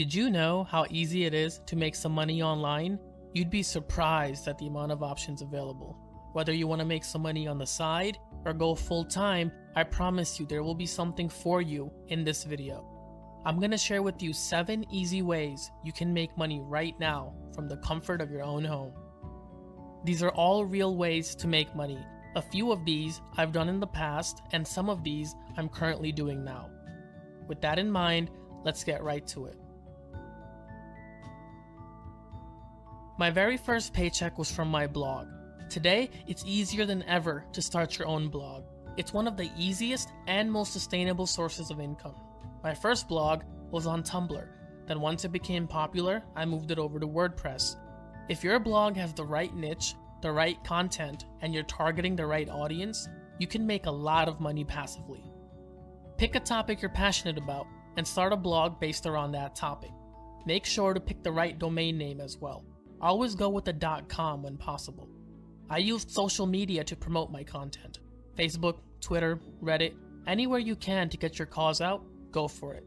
Did you know how easy it is to make some money online? You'd be surprised at the amount of options available. Whether you want to make some money on the side or go full time, I promise you there will be something for you in this video. I'm going to share with you 7 easy ways you can make money right now from the comfort of your own home. These are all real ways to make money. A few of these I've done in the past, and some of these I'm currently doing now. With that in mind, let's get right to it. My very first paycheck was from my blog. Today, it's easier than ever to start your own blog. It's one of the easiest and most sustainable sources of income. My first blog was on Tumblr. Then once it became popular, I moved it over to WordPress. If your blog has the right niche, the right content, and you're targeting the right audience, you can make a lot of money passively. Pick a topic you're passionate about and start a blog based around that topic. Make sure to pick the right domain name as well. Always go with the .com when possible. I used social media to promote my content. Facebook, Twitter, Reddit, anywhere you can to get your cause out, go for it.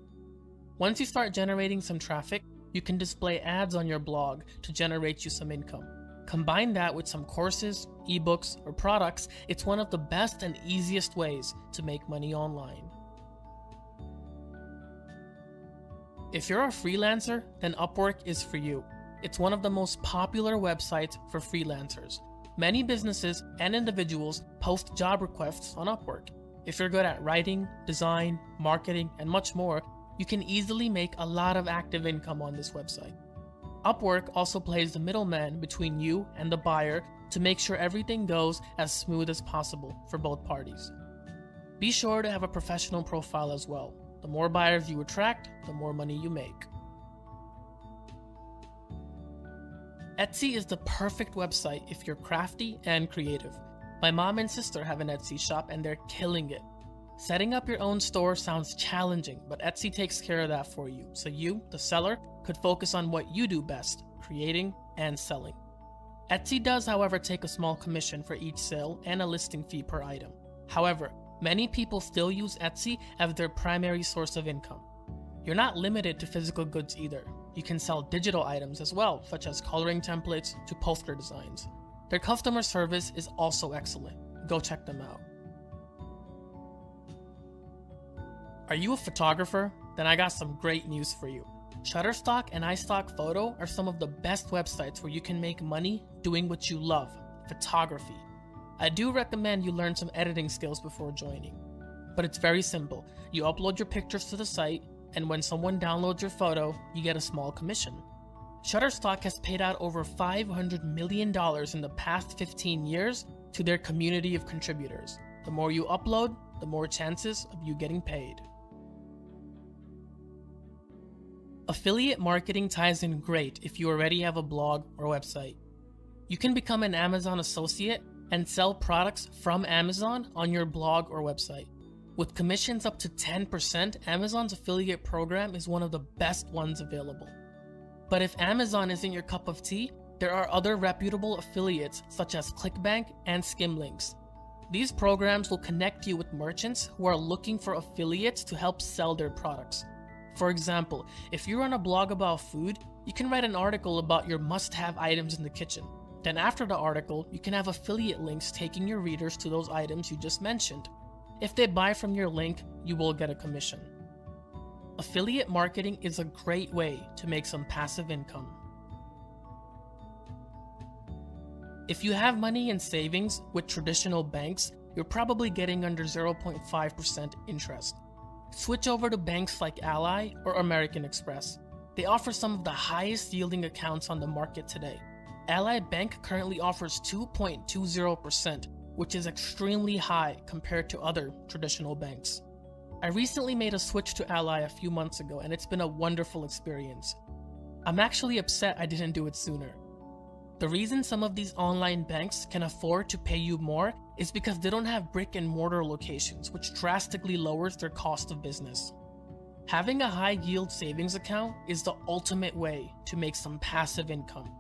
Once you start generating some traffic, you can display ads on your blog to generate you some income. Combine that with some courses, ebooks, or products, it's one of the best and easiest ways to make money online. If you're a freelancer, then Upwork is for you. It's one of the most popular websites for freelancers. Many businesses and individuals post job requests on Upwork. If you're good at writing, design, marketing, and much more, you can easily make a lot of active income on this website. Upwork also plays the middleman between you and the buyer to make sure everything goes as smooth as possible for both parties. Be sure to have a professional profile as well. The more buyers you attract, the more money you make. Etsy is the perfect website if you're crafty and creative. My mom and sister have an Etsy shop and they're killing it. Setting up your own store sounds challenging, but Etsy takes care of that for you, so you, the seller, could focus on what you do best, creating and selling. Etsy does, however, take a small commission for each sale and a listing fee per item. However, many people still use Etsy as their primary source of income. You're not limited to physical goods either. You can sell digital items as well, such as coloring templates to poster designs. Their customer service is also excellent. Go check them out. Are you a photographer? Then I got some great news for you. Shutterstock and iStockPhoto are some of the best websites where you can make money doing what you love, photography. I do recommend you learn some editing skills before joining. But it's very simple. You upload your pictures to the site, and when someone downloads your photo, you get a small commission. Shutterstock has paid out over $500 million in the past 15 years to their community of contributors. The more you upload, the more chances of you getting paid. Affiliate marketing ties in great if you already have a blog or website. You can become an Amazon associate and sell products from Amazon on your blog or website. With commissions up to 10%, Amazon's affiliate program is one of the best ones available. But if Amazon isn't your cup of tea, there are other reputable affiliates such as ClickBank and Skimlinks. These programs will connect you with merchants who are looking for affiliates to help sell their products. For example, if you run a blog about food, you can write an article about your must-have items in the kitchen. Then after the article, you can have affiliate links taking your readers to those items you just mentioned. If they buy from your link, you will get a commission. Affiliate marketing is a great way to make some passive income. If you have money in savings with traditional banks, you're probably getting under 0.5% interest. Switch over to banks like Ally or American Express. They offer some of the highest yielding accounts on the market today. Ally Bank currently offers 2.20%, which is extremely high compared to other traditional banks. I recently made a switch to Ally a few months ago and it's been a wonderful experience. I'm actually upset I didn't do it sooner. The reason some of these online banks can afford to pay you more is because they don't have brick and mortar locations, which drastically lowers their cost of business. Having a high yield savings account is the ultimate way to make some passive income.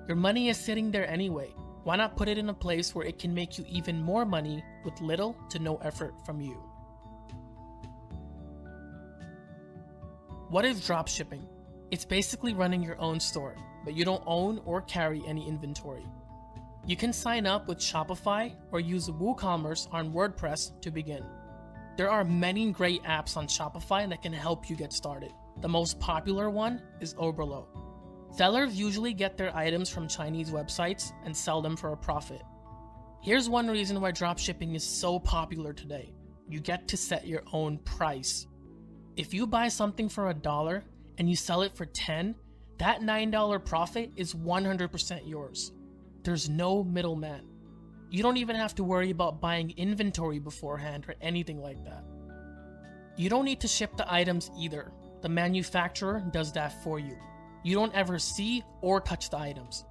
Your money is sitting there anyway. Why not put it in a place where it can make you even more money with little to no effort from you? What is dropshipping? It's basically running your own store, but you don't own or carry any inventory. You can sign up with Shopify or use WooCommerce on WordPress to begin. There are many great apps on Shopify that can help you get started. The most popular one is Oberlo. Sellers usually get their items from Chinese websites and sell them for a profit. Here's one reason why dropshipping is so popular today. You get to set your own price. If you buy something for $1 and you sell it for $10, that $9 profit is 100% yours. There's no middleman. You don't even have to worry about buying inventory beforehand or anything like that. You don't need to ship the items either. The manufacturer does that for you. You don't ever see or touch the items.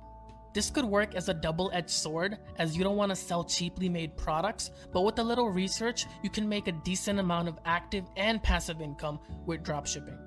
This could work as a double-edged sword, as you don't want to sell cheaply made products, but with a little research, you can make a decent amount of active and passive income with dropshipping.